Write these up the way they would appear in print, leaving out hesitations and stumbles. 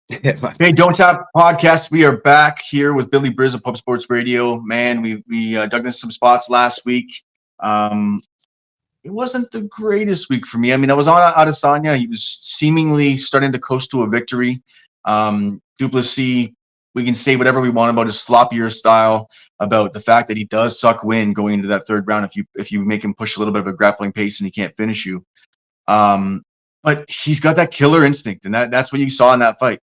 Hey, Don't Tap Podcast. We are back here with Billy Briz of Pub Sports Radio. Man, we dug into some spots last week. Um, it wasn't the greatest week for me. I mean, I was on Adesanya. He was seemingly starting to coast to a victory. Duplessis, we can say whatever we want about his sloppier style, about the fact that he does suck wind going into that third round if you make him push a little bit of a grappling pace and he can't finish you. Um, but he's got that killer instinct, and that's what you saw in that fight.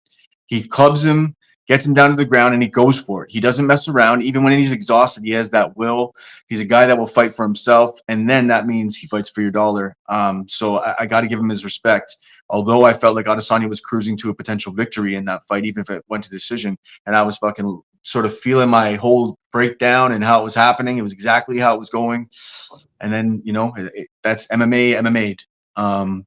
He clubs him, gets him down to the ground, and he goes for it. He doesn't mess around. Even when he's exhausted, he has that will. He's a guy that will fight for himself, and then that means he fights for your dollar. So I got to give him his respect. Although I felt like Adesanya was cruising to a potential victory in that fight, even if it went to decision, and I was fucking sort of feeling my whole breakdown and how it was happening. It was exactly how it was going. And then, that's MMA, MMA'd.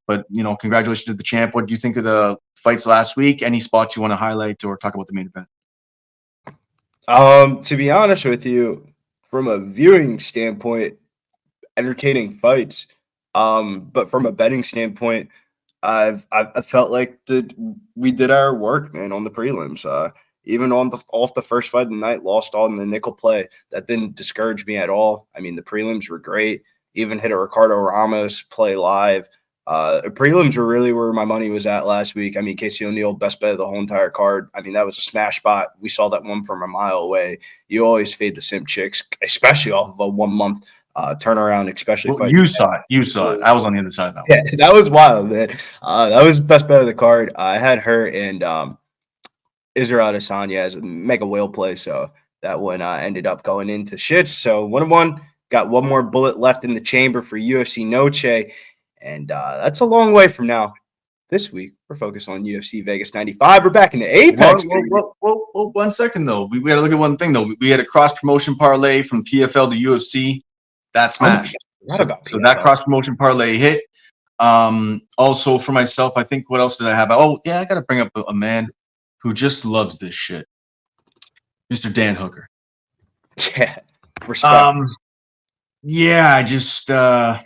But, congratulations to the champ. What do you think of the fights last week? Any spots you want to highlight or talk about the main event? To be honest with you, from a viewing standpoint, entertaining fights. But from a betting standpoint, I felt like we did our work, man, on the prelims. Even off the first fight of the night, lost on the nickel play. That didn't discourage me at all. I mean, the prelims were great. Even hit a Ricardo Ramos play live. Prelims were really where my money was at last week. I mean, Casey O'Neill, best bet of the whole entire card. I mean, that was a smash spot. We saw that one from a mile away. You always fade the simp chicks, especially off of a 1 month turnaround, especially Well, fighting. you saw it. You saw it. I was on the other side of that one. Yeah, that was wild, man. That was best bet of the card. I had her and Israel Adesanya as a mega whale play, so that one ended up going into shits. So 1-1, got one more bullet left in the chamber for UFC Noche, and that's a long way from now. This week, we're focused on UFC Vegas 95. We're back in the Apex. Well, 1 second, though. We got to look at one thing, though. We had a cross-promotion parlay from PFL to UFC. That smashed. So that cross-promotion parlay hit. Also, for myself, I think, what else did I have? Oh, yeah, I got to bring up a man who just loves this shit. Mr. Dan Hooker. Yeah, respect. Yeah, I just, I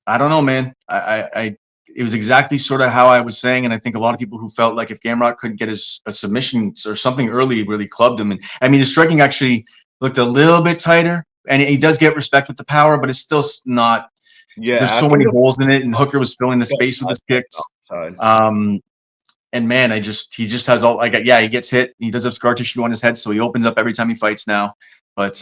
don't know, man. It was exactly sort of how I was saying, and I think a lot of people who felt like if Gamrot couldn't get a submission or something early, really clubbed him. And I mean, his striking actually looked a little bit tighter, and he does get respect with the power, but it's still not. Yeah, there's so many holes in it, and Hooker was filling the space with his kicks. And man, he just has all. He gets hit. He does have scar tissue on his head, so he opens up every time he fights now. But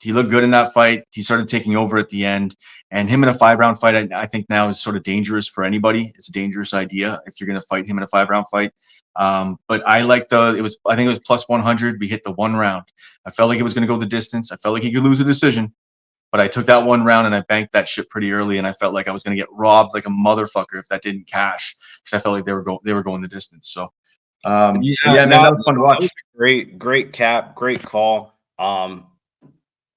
he looked good in that fight. He started taking over at the end. And him in a 5-round fight, I think now is sort of dangerous for anybody. It's a dangerous idea if you're going to fight him in a 5-round fight. But I like I think it was plus 100. We hit the 1 round. I felt like it was going to go the distance. I felt like he could lose a decision. But I took that 1 round and I banked that shit pretty early. And I felt like I was going to get robbed like a motherfucker if that didn't cash. Because I felt like they were going the distance. So, man, that was fun to watch. That was great cap, great call.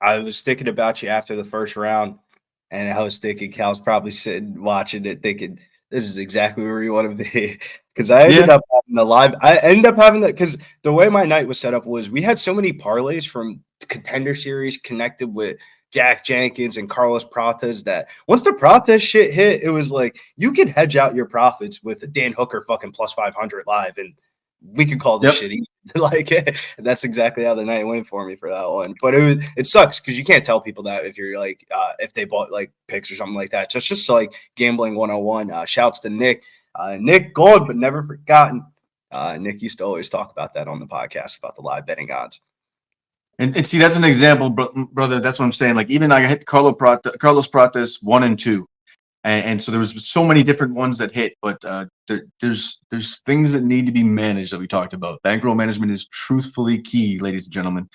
I was thinking about you after the first round, and I was thinking Cal's probably sitting watching it, thinking this is exactly where you want to be. Because I ended up having that because the way my night was set up was we had so many parlays from Contender series connected with Jack Jenkins and Carlos Pratas that once the Pratas shit hit, it was like you could hedge out your profits with a Dan Hooker fucking plus 500 live, and we could call this shit easy. Like that's exactly how the night went for me for that one. But it sucks because you can't tell people that if you're like if they bought like picks or something like that. Just like gambling 101. Shouts to Nick. Nick Gold, but never forgotten. Nick used to always talk about that on the podcast about the live betting odds. And see, that's an example, brother. That's what I'm saying. Like even I hit Carlos Pratas 1 and 2. And so there was so many different ones that hit, but there's things that need to be managed that we talked about. Bankroll management is truthfully key, ladies and gentlemen.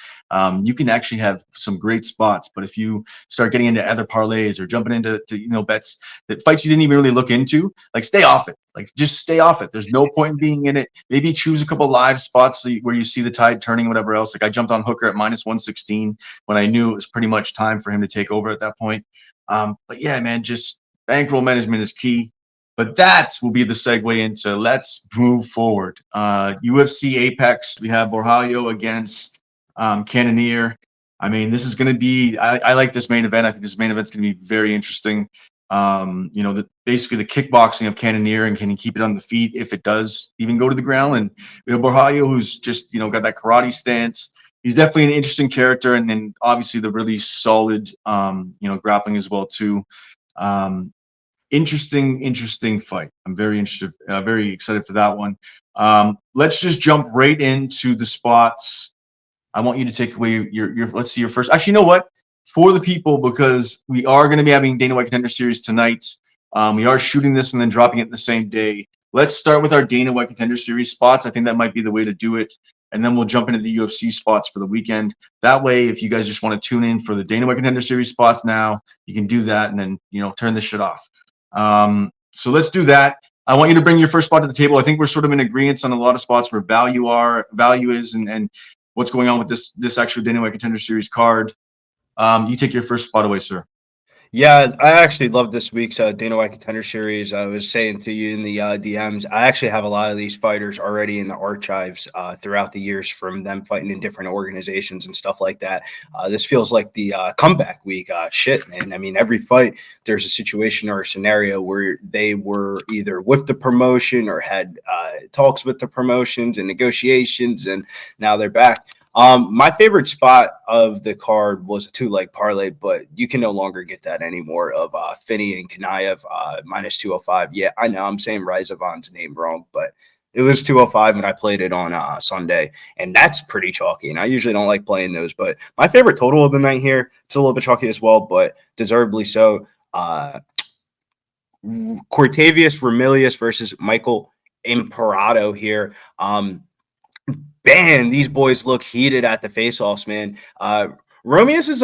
You can actually have some great spots, but if you start getting into other parlays or jumping into bets that fights you didn't even really look into, like stay off it. Like just stay off it. There's no point in being in it. Maybe choose a couple live spots where you see the tide turning, whatever else. Like I jumped on Hooker at minus 116 when I knew it was pretty much time for him to take over at that point. But yeah, man, just bankroll management is key, but that will be the segue into let's move forward. UFC Apex, we have Borjallo against Cannonier. I mean, this is going to be, I like this main event. I think this main event's going to be very interesting. Basically the kickboxing of Cannonier, and can he keep it on the feet if it does even go to the ground? And we have Borjallo, who's just got that karate stance. He's definitely an interesting character, and then obviously the really solid grappling as well too. Interesting fight. I'm very interested, very excited for that one. Let's just jump right into the spots. I want you to take away your let's see your first. Actually, you know what? For the people, because we are going to be having Dana White Contender Series tonight. We are shooting this and then dropping it the same day. Let's start with our Dana White Contender Series spots. I think that might be the way to do it. And then we'll jump into the UFC spots for the weekend. That way, if you guys just want to tune in for the Dana White Contender Series spots now, you can do that and then, turn this shit off. So let's do that. I want you to bring your first spot to the table. I think we're sort of in agreement on a lot of spots where value is, and what's going on with this actual Dana White Contender Series card. You take your first spot away, sir. Yeah, I actually love this week's Dana White Contender Series. I was saying to you in the DMs, I actually have a lot of these fighters already in the archives throughout the years from them fighting in different organizations and stuff like that. This feels like the comeback week. Shit, man. I mean, every fight, there's a situation or a scenario where they were either with the promotion or had talks with the promotions and negotiations, and now they're back. My favorite spot of the card was a 2-leg parlay, but you can no longer get that anymore, of Finney and Kanaev minus 205. Yeah, I know I'm saying Rizovan's name wrong, but it was 205 when I played it on Sunday, and that's pretty chalky. And I usually don't like playing those, but my favorite total of the night here, it's a little bit chalky as well, but deservedly so. Cortavius Ramilius versus Michael Imperato here. Man, these boys look heated at the face-offs, man. Romeus is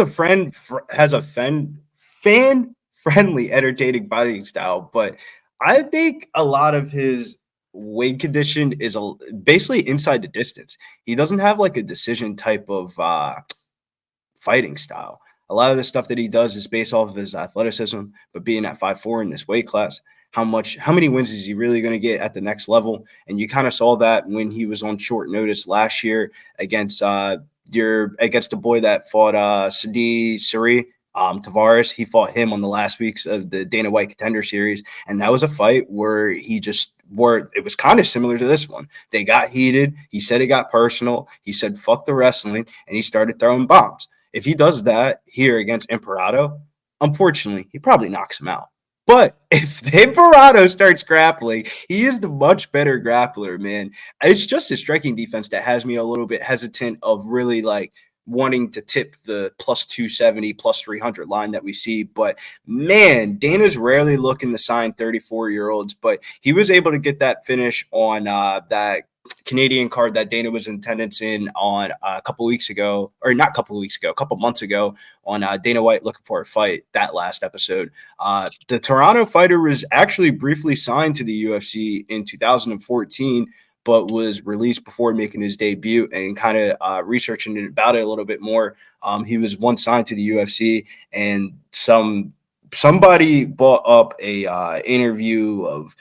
has a fan-friendly, entertaining fighting style, but I think a lot of his weight condition is basically inside the distance. He doesn't have like a decision type of fighting style. A lot of the stuff that he does is based off of his athleticism, but being at 5'4" in this weight class, how many wins is he really going to get at the next level? And you kind of saw that when he was on short notice last year against against the boy that fought Sadi Suri, Tavares. He fought him on the last weeks of the Dana White Contender Series, and that was a fight where it was kind of similar to this one. They got heated. He said it got personal. He said, fuck the wrestling, and he started throwing bombs. If he does that here against Imperato, unfortunately, he probably knocks him out. But if Imperato starts grappling, he is the much better grappler, man. It's just his striking defense that has me a little bit hesitant of really like wanting to tip the plus 270, plus 300 line that we see. But man, Dana's rarely looking to sign 34-year-olds, but he was able to get that finish on that Canadian card that Dana was in attendance in on a couple months ago on Dana White Looking for a Fight, that last episode. The Toronto fighter was actually briefly signed to the UFC in 2014, but was released before making his debut. And kind of researching about it a little bit more, he was once signed to the UFC, and somebody brought up a interview of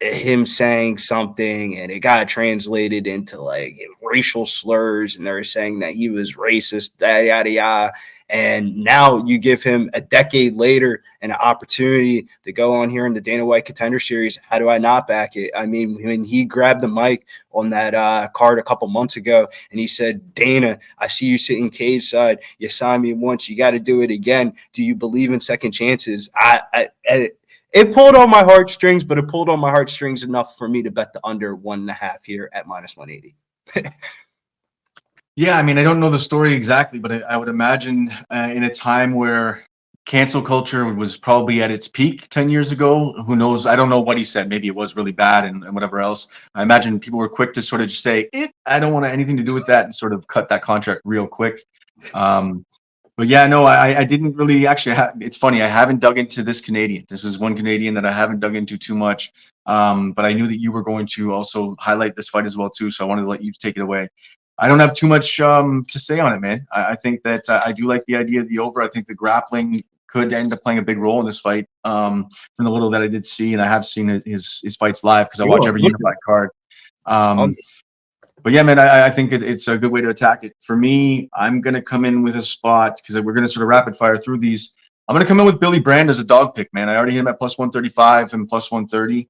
him saying something, and it got translated into like racial slurs, and they were saying that he was racist, yada yada. And now you give him a decade later an opportunity to go on here in the Dana White Contender Series. How do I not back it? I mean, when he grabbed the mic on that card a couple months ago, and he said, Dana, I see you sitting cage side. You signed me once. You got to do it again. Do you believe in second chances? It pulled on my heartstrings, but it pulled on my heartstrings enough for me to bet the under 1.5 here at minus 180. Yeah, I mean, I don't know the story exactly, but I would imagine in a time where cancel culture was probably at its peak 10 years ago. Who knows? I don't know what he said. Maybe it was really bad and whatever else. I imagine people were quick to sort of just say, I don't want anything to do with that, and sort of cut that contract real quick. But yeah, no, I didn't really actually. It's funny. I haven't dug into this Canadian. This is one Canadian that I haven't dug into too much. But I knew that you were going to also highlight this fight as well too. So I wanted to let you take it away. I don't have too much to say on it, man. I think that I do like the idea of the over. I think the grappling could end up playing a big role in this fight. From the little that I did see, and I have seen his fights live because I watch every Unified card. But yeah, man, I think it's a good way to attack it. For me, I'm going to come in with a spot because we're going to sort of rapid fire through these. I'm going to come in with Billy Brand as a dog pick, man. I already hit him at plus 135 and plus 130.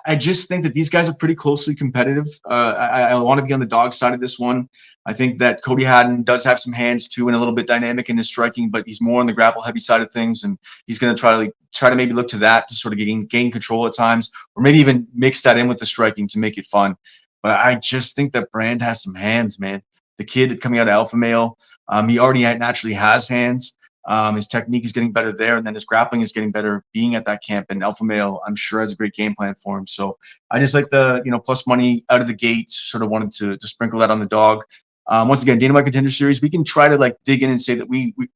I just think that these guys are pretty closely competitive. I want to be on the dog side of this one. I think that Cody Haddon does have some hands too, and a little bit dynamic in his striking, but he's more on the grapple heavy side of things, and he's going to try to maybe look to that to sort of gain control at times, or maybe even mix that in with the striking to make it fun. But I just think that Brand has some hands, man. The kid coming out of Alpha Male, he already naturally has hands. His technique is getting better there, and then his grappling is getting better being at that camp. And Alpha Male, I'm sure, has a great game plan for him. So I just like the plus money out of the gate. Sort of wanted to sprinkle that on the dog. Once again, Dana White Contender Series, we can try to like dig in and say that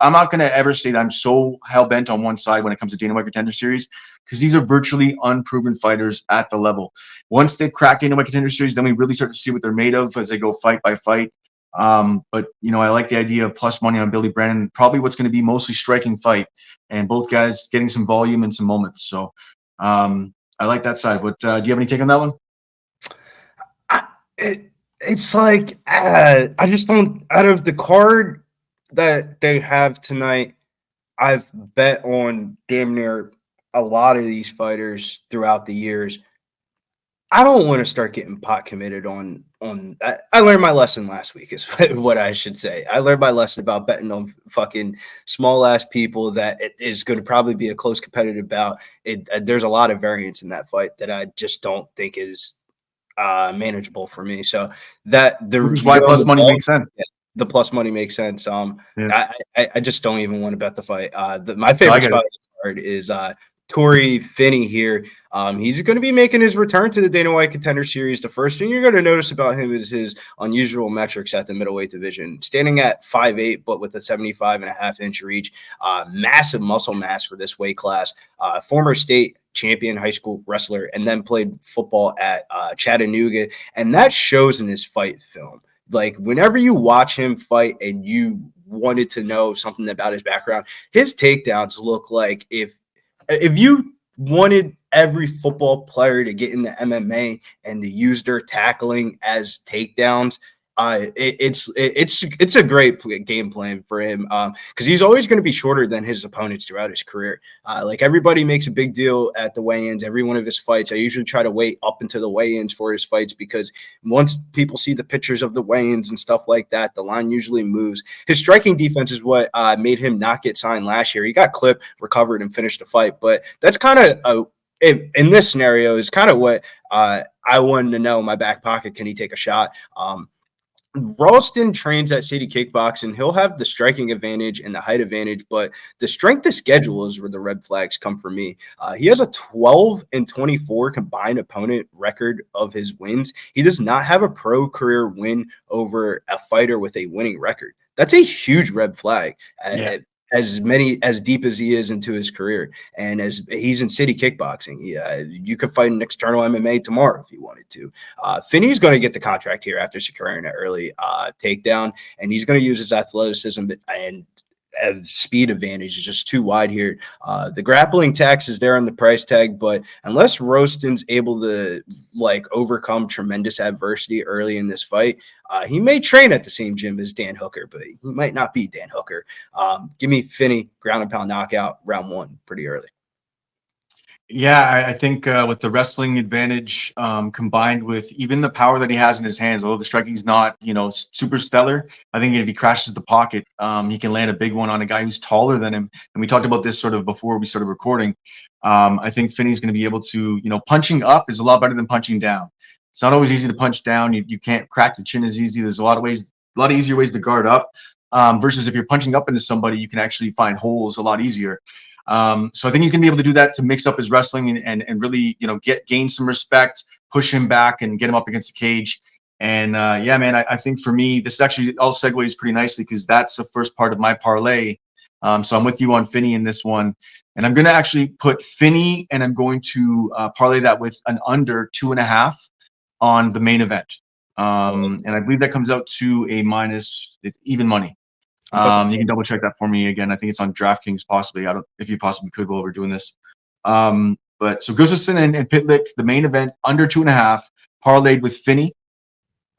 I'm not going to ever say that I'm so hell bent on one side when it comes to Dana White Contender Series, because these are virtually unproven fighters at the level. Once they crack Dana White Contender Series, then we really start to see what they're made of as they go fight by fight. But I like the idea of plus money on Billy Brennan, probably what's going to be mostly striking fight, and both guys getting some volume and some moments. So I like that side. But do you have any take on that one? It's like I just don't. Out of the card that they have tonight, I've bet on damn near a lot of these fighters throughout the years. I don't want to start getting pot committed on. I learned my lesson last week, is what I should say. I learned my lesson about betting on fucking small ass people that it is going to probably be a close competitive bout. There's a lot of variance in that fight that I just don't think is manageable for me. So Which is why plus money makes sense. Yeah, the plus money makes sense. Yeah. I just don't even want to bet the fight. My favorite spot of the card is Torrey Finney here. He's going to be making his return to the Dana White Contender Series. The first thing you're going to notice about him is his unusual metrics at the middleweight division. Standing at 5'8", but with a 75.5-inch reach. Massive muscle mass for this weight class. Former state champion high school wrestler, and then played football at Chattanooga. And that shows in his fight film. Like, whenever you watch him fight and you wanted to know something about his background, his takedowns look like if you wanted every football player to get into MMA and to use their tackling as takedowns, it's a great game plan for him, because he's always going to be shorter than his opponents throughout his career. Like, everybody makes a big deal at the weigh-ins. Every one of his fights, I usually try to wait up into the weigh-ins for his fights, because once people see the pictures of the weigh-ins and stuff like that, the line usually moves. His striking defense is what made him not get signed last year. He got clipped, recovered, and finished the fight, but that's kind of in this scenario is kind of what I wanted to know in my back pocket. Can he take a shot? Ralston trains at City Kickboxing. He'll have the striking advantage and the height advantage, but the strength of schedule is where the red flags come for me. He has a 12-24 combined opponent record of his wins. He does not have a pro career win over a fighter with a winning record. That's a huge red flag. Yeah. As deep as he is into his career, and as he's in City Kickboxing, you could fight an external MMA tomorrow if you wanted to. Finney's going to get the contract here after securing an early takedown, and he's going to use his athleticism and speed advantage is just too wide here. The grappling tax is there on the price tag, but unless Ralston's able to overcome tremendous adversity early in this fight, he may train at the same gym as Dan Hooker, but he might not be Dan Hooker. Give me Finney, ground and pound knockout, round one, pretty early. Yeah, I think with the wrestling advantage combined with even the power that he has in his hands, although the striking's not, super stellar, I think if he crashes the pocket, he can land a big one on a guy who's taller than him. And we talked about this sort of before we started recording. I think Finney's going to be able to, punching up is a lot better than punching down. It's not always easy to punch down. You can't crack the chin as easy. There's a lot of easier ways to guard up. Versus if you're punching up into somebody, you can actually find holes a lot easier. So I think he's going to be able to do that to mix up his wrestling and really, gain some respect, push him back and get him up against the cage. And yeah, man, I think for me, this actually all segues pretty nicely because that's the first part of my parlay. So I'm with you on Finney in this one. And I'm going to actually put Finney and I'm going to parlay that with an under 2.5 on the main event. And I believe that comes out to a minus even money. You can double check that for me again. I think it's on DraftKings possibly. If you possibly could while we're doing this. But so Gustafsson and Pitlick, the main event under 2.5, parlayed with Finney,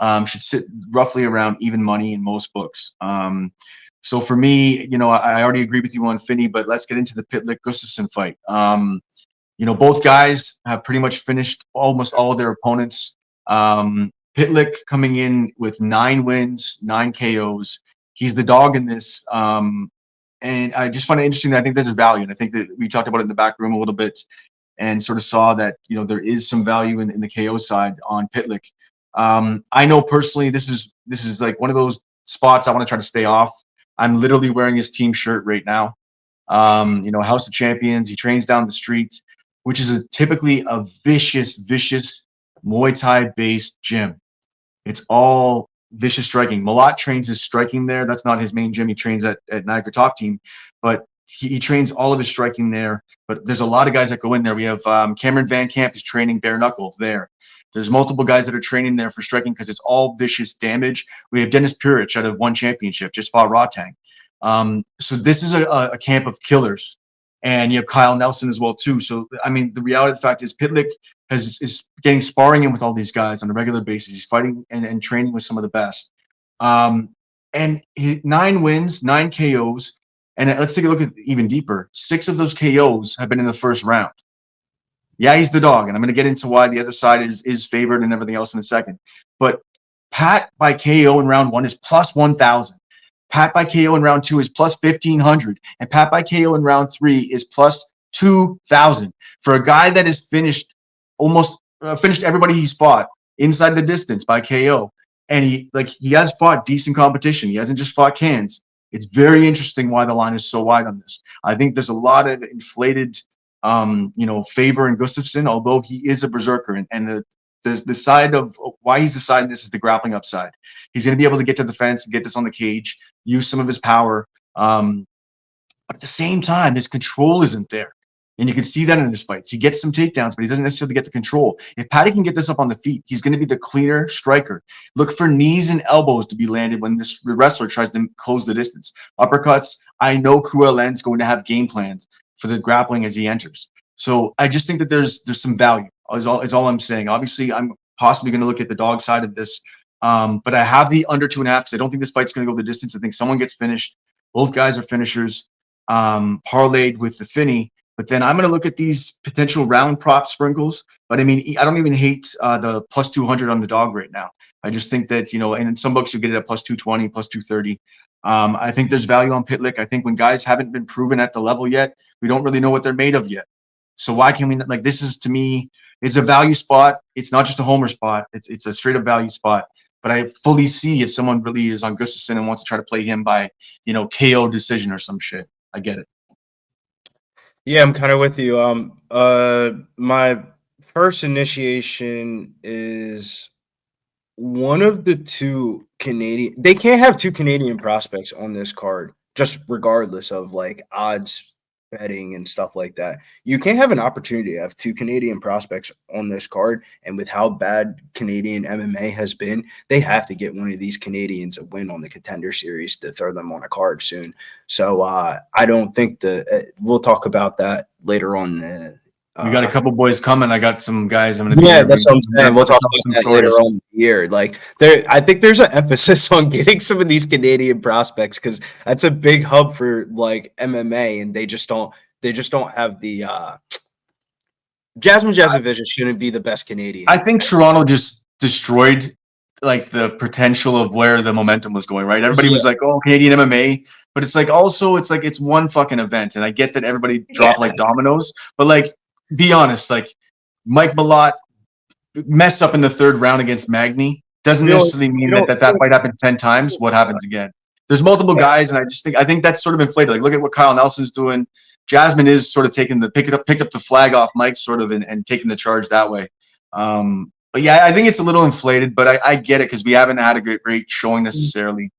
should sit roughly around even money in most books. So for me, I already agree with you on Finney, but let's get into the Pitlick Gustafsson fight. Both guys have pretty much finished almost all of their opponents. Pitlick coming in with 9 wins, 9 KOs. He's the dog in this. And I just find it interesting. I think there's value. And I think that we talked about it in the back room a little bit and sort of saw that, there is some value in the KO side on Pitlick. I know personally, this is like one of those spots I want to try to stay off. I'm literally wearing his team shirt right now. House of Champions. He trains down the street, which is typically a vicious Muay Thai based gym. It's all vicious striking. Malat trains his striking there. That's not his main gym. He trains at Niagara Top Team, but he trains all of his striking there. But there's a lot of guys that go in there. We have Cameron Van Camp is training bare knuckles there. There's multiple guys that are training there for striking because it's all vicious damage. We have Dennis Purich out of One Championship, just fought Rotang. So this is a camp of killers. And you have Kyle Nelson as well, too. So, I mean, the reality of the fact is Pitlick is getting sparring in with all these guys on a regular basis. He's fighting and training with some of the best. And 9 wins, 9 KOs. And let's take a look at even deeper. 6 of those KOs have been in the first round. Yeah, he's the dog. And I'm going to get into why the other side is favored and everything else in a second. But Pat by KO in round 1 is plus 1,000. Pat by KO in round 2 is plus 1,500. And Pat by KO in round 3 is plus 2,000. For a guy that has finished everybody he's fought inside the distance by KO. And he has fought decent competition. He hasn't just fought cans. It's very interesting why the line is so wide on this. I think there's a lot of inflated favor in Gustafsson, although he is a berserker. And the side of why he's deciding this is the grappling upside. He's going to be able to get to the fence and get this on the cage, use some of his power. But at the same time, his control isn't there. And you can see that in his fights. He gets some takedowns, but he doesn't necessarily get the control. If Patty can get this up on the feet, he's going to be the cleaner striker. Look for knees and elbows to be landed when this wrestler tries to close the distance. Uppercuts, I know Cruellen's going to have game plans for the grappling as he enters. So I just think that there's some value is all I'm saying. Obviously, I'm possibly going to look at the dog side of this. But I have the under 2.5 because I don't think this fight's going to go the distance. I think someone gets finished. Both guys are finishers, parlayed with the Finney. But then I'm going to look at these potential round prop sprinkles. But I mean, I don't even hate the plus 200 on the dog right now. I just think that, and in some books you get it at plus 220, plus 230. I think there's value on Pitlick. I think when guys haven't been proven at the level yet, we don't really know what they're made of yet. So why can we not, this is, to me, it's a value spot. It's not just a homer spot. It's a straight up value spot. But I fully see if someone really is on Gustafsson and wants to try to play him by, KO decision or some shit. I get it. Yeah, I'm kind of with you. My first initiation is one of the 2 Canadian. They can't have 2 Canadian prospects on this card, just regardless of odds betting and stuff like that. You can't have an opportunity to have 2 Canadian prospects on this card. And with how bad Canadian MMA has been, they have to get one of these Canadians a win on the Contender Series to throw them on a card soon. So I don't think we'll talk about that later on. We got a couple boys coming. I got some guys. I'm gonna. Yeah, that's what I'm saying. We'll talk about that later on in the year. I think there's an emphasis on getting some of these Canadian prospects because that's a big hub for MMA, and they just don't have the. Jasmine Jasovich shouldn't be the best Canadian. I think Toronto just destroyed the potential of where the momentum was going. Right, everybody was like, "Oh, Canadian MMA," but it's it's one fucking event, and I get that everybody dropped like dominoes, but be honest, Mike Malott messed up in the 3rd round against Magny doesn't necessarily mean that fight happened 10 times. What happens again? There's multiple guys, and I think that's sort of inflated. Look at what Kyle Nelson's doing. Jasmine is sort of taking picked up the flag off Mike sort of and taking the charge that way. But yeah, I think it's a little inflated, but I get it because we haven't had a great showing necessarily.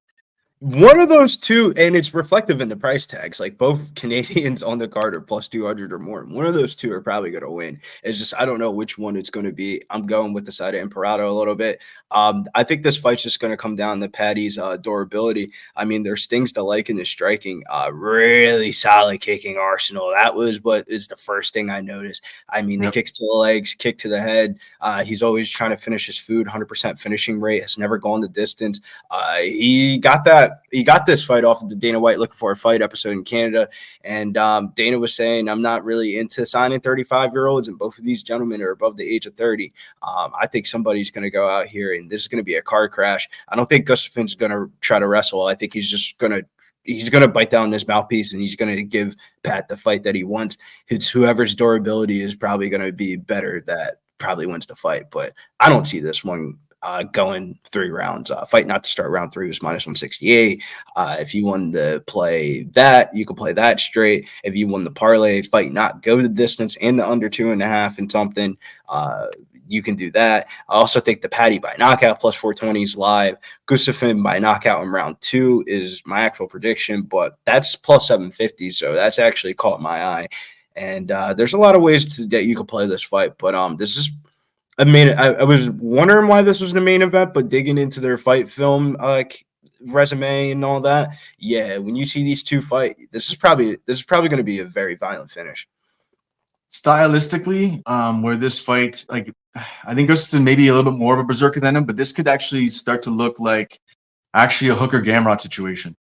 One of those 2, and it's reflective in the price tags. Both Canadians on the card are plus 200 or more. One of those 2 are probably going to win. It's just I don't know which one it's going to be. I'm going with the side of Imperato a little bit. I think this fight's just going to come down to Patty's durability. I mean, there's things to like in his striking. Really solid kicking arsenal. That was what is the first thing I noticed. I mean, the kicks to the legs, kick to the head. He's always trying to finish his food. 100% finishing rate, has never gone the distance. He got that got this fight off of the Dana White Looking for a Fight episode in Canada, and Dana was saying, I'm not really into signing 35-year-olds, and both of these gentlemen are above the age of 30. I think somebody's going to go out here, and this is going to be a car crash. I don't think Gustafson's going to try to wrestle. I think he's just going to bite down this mouthpiece, and he's going to give Pat the fight that he wants. It's whoever's durability is probably going to be better that probably wins the fight, but I don't see this one going 3 rounds. Fight not to start round 3 was -168. If you wanted to play that, you could play that straight. If you won the parlay, fight not go the distance and the under 2.5 and something, you can do that. I also think the Patty by knockout +420 is live. Gustafsson by knockout in round 2 is my actual prediction, but that's +750, so that's actually caught my eye. And there's a lot of ways that you could play this fight, but this is – I was wondering why this was the main event, but digging into their fight film resume and all that, yeah, when you see these two fight, this is probably going to be a very violent finish. Stylistically, where this fight, like, I think Gustafsson may be a little bit more of a berserker than him, but this could actually start to look like actually a Hooker Gamrot situation.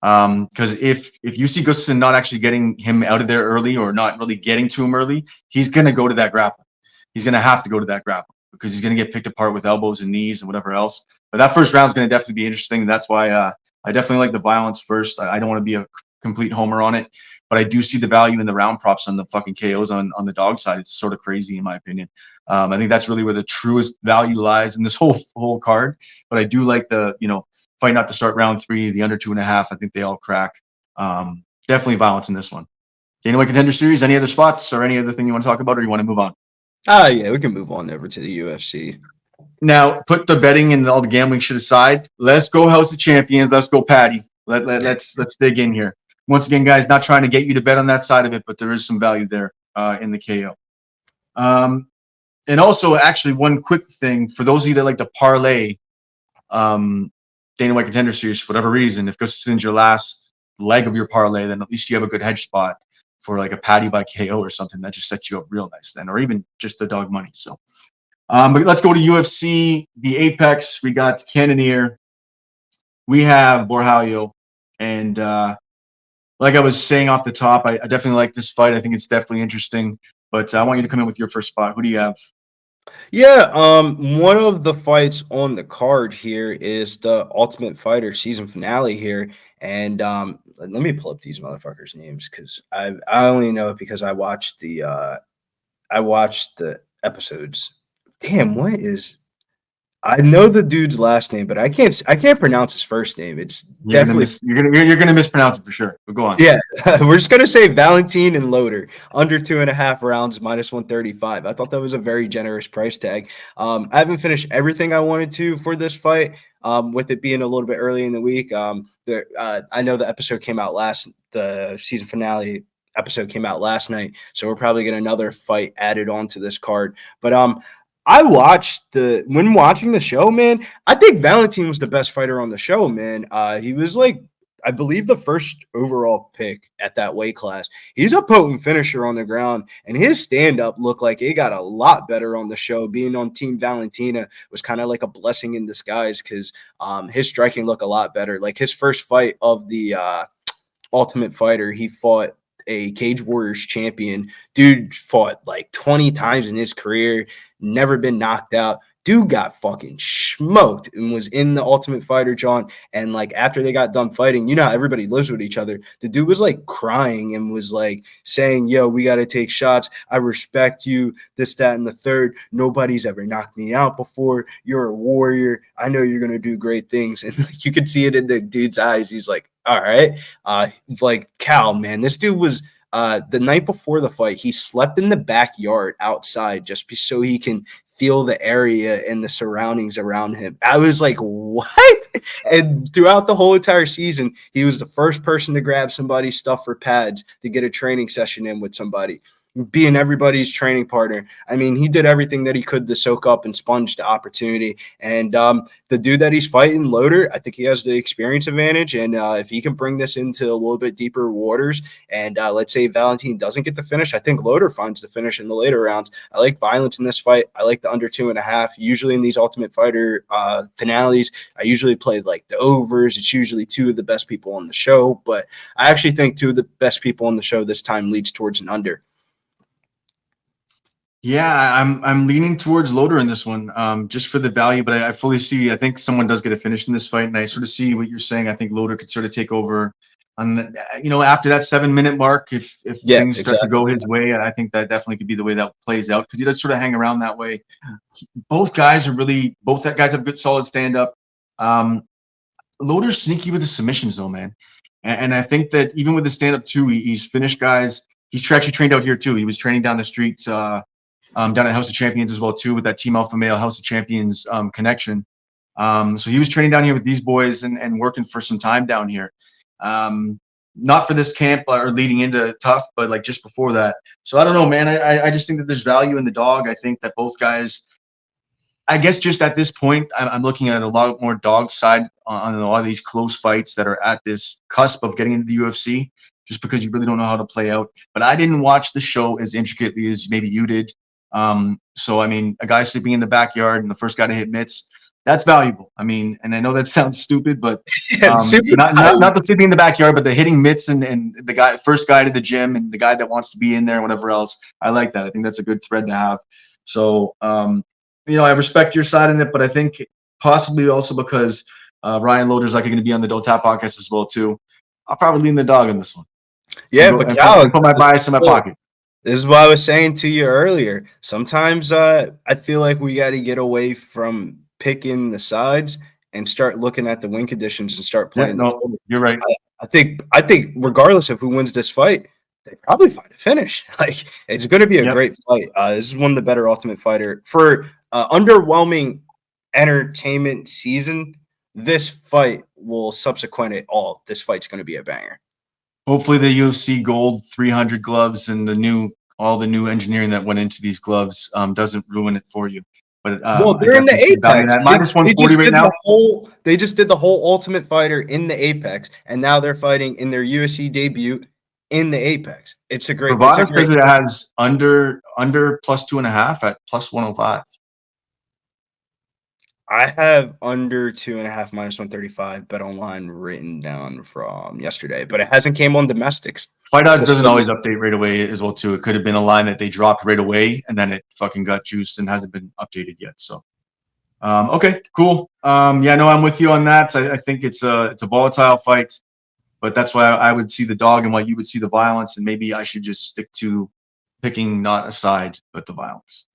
Because if you see Gustafsson not actually getting him out of there early or not really getting to him early, he's going to go to that grappling. He's going to have to go to that grappling because he's going to get picked apart with elbows and knees and whatever else. But that first round is going to definitely be interesting. That's why I definitely like the violence first. I don't want to be a complete homer on it, but I do see the value in the round props on the fucking KOs on the dog side. It's sort of crazy in my opinion. I think that's really where the truest value lies in this whole card. But I do like the, fight not to start round 3, the under 2.5. I think they all crack. Definitely violence in this one. Dana White Contender Series, any other spots or any other thing you want to talk about, or you want to move on? Yeah, we can move on over to the UFC. Now, put the betting and all the gambling shit aside. Let's go House of Champions. Let's go Patty. Let's dig in here. Once again, guys, not trying to get you to bet on that side of it, but there is some value there in the KO. And also, actually, one quick thing for those of you that like to parlay Dana White Contender Series for whatever reason, if Gustafsson's your last leg of your parlay, then at least you have a good hedge spot for like a Patty by KO or something that just sets you up real nice then, or even just the dog money. So, but let's go to UFC, the Apex. We got Cannonier, we have Borjalho, and like I was saying off the top, I definitely like this fight. I think it's definitely interesting, but I want you to come in with your first spot. Who do you have? Yeah, one of the fights on the card here is the Ultimate Fighter season finale here, and let me pull up these motherfuckers' names because I only know it because I watched the episodes. Damn, what is? I know the dude's last name, but I can't pronounce his first name. It's You're gonna mispronounce it for sure. But go on. Yeah, we're just gonna say Valentine and Loader under 2.5 rounds -135. I thought that was a very generous price tag. I haven't finished everything I wanted to for this fight. With it being a little bit early in the week. I know the season finale episode came out last night, so we're probably getting another fight added onto this card. But when watching the show, man, I think Valentine was the best fighter on the show, man. He was like, I believe, the first overall pick at that weight class. He's a potent finisher on the ground, and his stand-up looked like it got a lot better on the show. Being on Team Valentina was kind of like a blessing in disguise because his striking looked a lot better. Like his first fight of the Ultimate Fighter, he fought a Cage Warriors champion. Dude fought like 20 times in his career, never been knocked out. Dude got fucking smoked and was in the Ultimate Fighter, John. And like after they got done fighting, you know how everybody lives with each other. The dude was like crying and was like saying, "Yo, we got to take shots. I respect you, this, that, and the third. Nobody's ever knocked me out before. You're a warrior. I know you're going to do great things." And like, you could see it in the dude's eyes. He's like, all right. Like Cal, man, this dude was the night before the fight, he slept in the backyard outside just so he can feel the area and the surroundings around him. I was like, what? And throughout the whole entire season, he was the first person to grab somebody's stuff for pads to get a training session in with somebody. being everybody's training partner. I mean, he did everything that he could to soak up and sponge the opportunity. And the dude that he's fighting, Loader, I think he has the experience advantage. And if he can bring this into a little bit deeper waters, and let's say Valentin doesn't get the finish, I think Loader finds the finish in the later rounds. I like violence in this fight. I like the under 2.5. Usually in these Ultimate Fighter finales, I usually play like the overs. It's usually two of the best people on the show, but I actually think two of the best people on the show this time leads towards an under. Yeah, I'm leaning towards Loader in this one, just for the value. But I fully see. I think someone does get a finish in this fight, and I sort of see what you're saying. I think Loader could sort of take over on the, after that 7-minute mark. If things start to go his way, I think that definitely could be the way that plays out, because he does sort of hang around that way. Both guys have good solid stand up. Loader's sneaky with the submissions though, man, and I think that even with the stand up too, he's finished guys. He's actually trained out here too. He was training down the street. Down at House of Champions as well too, with that Team Alpha Male House of Champions connection. So he was training down here with these boys and working for some time down here. Not for this camp or leading into Tough, but like just before that. So I don't know, man. I just think that there's value in the dog. I think that both guys, I guess just at this point, I'm looking at a lot more dog side on a lot of these close fights that are at this cusp of getting into the UFC, just because you really don't know how to play out. But I didn't watch the show as intricately as maybe you did. So, I mean, a guy sleeping in the backyard and the first guy to hit mitts, that's valuable. I mean, and I know that sounds stupid, but not the sleeping in the backyard, but the hitting mitts and the first guy to the gym and the guy that wants to be in there and whatever else. I like that. I think that's a good thread to have. So, I respect your side in it, but I think possibly also because Ryan Loader's like going to be on the Don't Tap podcast as well too. I'll probably lean the dog in this one. Yeah, but Cal, put my bias in my pocket. This is what I was saying to you earlier. Sometimes I feel like we got to get away from picking the sides and start looking at the win conditions and start playing. Yeah, no, you're right. I think regardless of who wins this fight, they probably find a finish. Like, it's going to be a great fight. This is one of the better Ultimate Fighter for underwhelming entertainment season. This fight will subsequent it all. This fight's going to be a banger. Hopefully the UFC Gold 300 gloves and all the new engineering that went into these gloves doesn't ruin it for you. But well, they're in the Apex. Minus 140 right now. They just did the whole Ultimate Fighter in the Apex, and now they're fighting in their UFC debut in the Apex. It's a great. Bravada says it has under plus 2.5 at plus 105. I have under 2.5 minus 135 bet online written down from yesterday, but it hasn't came on domestics. Fight Odds doesn't always update right away as well too. It could have been a line that they dropped right away and then it fucking got juiced and hasn't been updated yet. So, okay, cool. Yeah, no, I'm with you on that. I think it's a volatile fight, but that's why I would see the dog and why you would see the violence, and maybe I should just stick to picking not a side but the violence.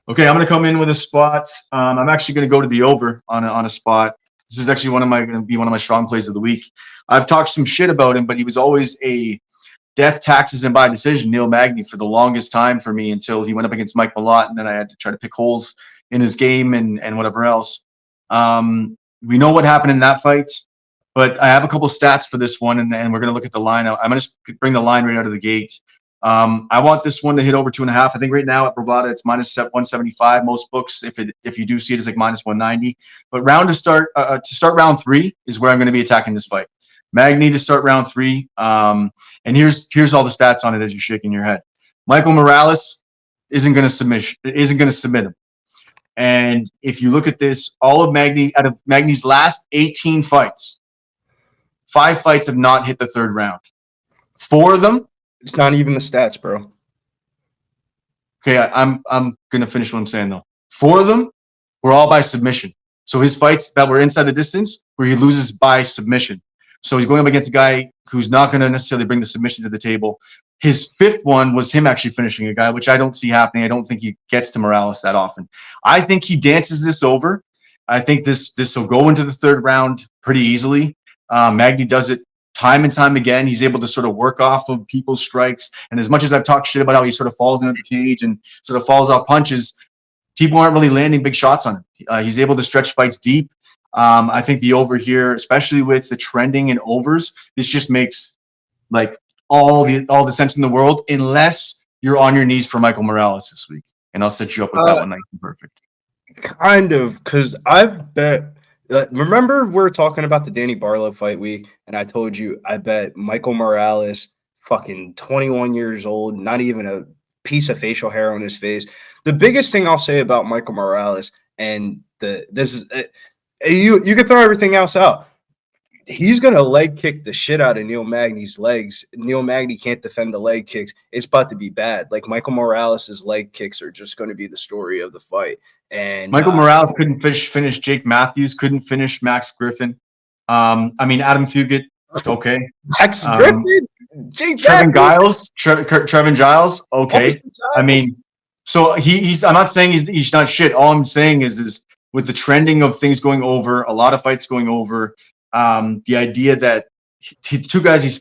Okay, I'm going to come in with a spot. I'm actually going to go to the over on a spot. This is actually going to be one of my strong plays of the week. I've talked some shit about him, but he was always a death, taxes, and by decision, Neil Magny, for the longest time for me, until he went up against Mike Malott, and then I had to try to pick holes in his game and whatever else. We know what happened in that fight, but I have a couple stats for this one, and we're going to look at the line. I'm going to just bring the line right out of the gate. I want this one to hit over 2.5. I think right now at Bravada it's minus 175. Most books, if you do see it, it's like minus 190. But to start round 3 is where I'm going to be attacking this fight. Magny to start round 3. And here's all the stats on it as you're shaking your head. Michael Morales isn't going to submit him. And if you look at this, out of Magny's last 18 fights, 5 fights have not hit the third round. 4 of them. It's not even the stats, bro. Okay, I'm gonna finish what I'm saying though. 4 of them were all by submission. So his fights that were inside the distance, where he loses by submission. So he's going up against a guy who's not going to necessarily bring the submission to the table. His 5th one was him actually finishing a guy, which I don't see happening. I don't think he gets to Morales that often. I think he dances this over. I think this will go into the third round pretty easily. Magny does it time and time again. He's able to sort of work off of people's strikes. And as much as I've talked shit about how he sort of falls into the cage and sort of falls off punches, people aren't really landing big shots on him. He's able to stretch fights deep. I think the over here, especially with the trending in overs, this just makes like all the sense in the world, unless you're on your knees for Michael Morales this week, and I'll set you up with that one nice and perfect. Kind of, because I've bet. Remember, we were talking about the Danny Barlow fight week, and I told you I bet Michael Morales, fucking 21 years old, not even a piece of facial hair on his face. The biggest thing I'll say about Michael Morales, and this is you can throw everything else out. He's gonna leg kick the shit out of Neil Magny's legs. Neil Magny can't defend the leg kicks. It's about to be bad. Like Michael Morales' leg kicks are just going to be the story of the fight. And Michael Morales couldn't finish Jake Matthews, couldn't finish Max Griffin. I mean, Adam Fugit, okay. Max Griffin, Jake Trevin Giles, Trevin Giles, okay. I mean, so he's. I'm not saying he's not shit. All I'm saying is with the trending of things going over, a lot of fights going over, the idea that two guys he's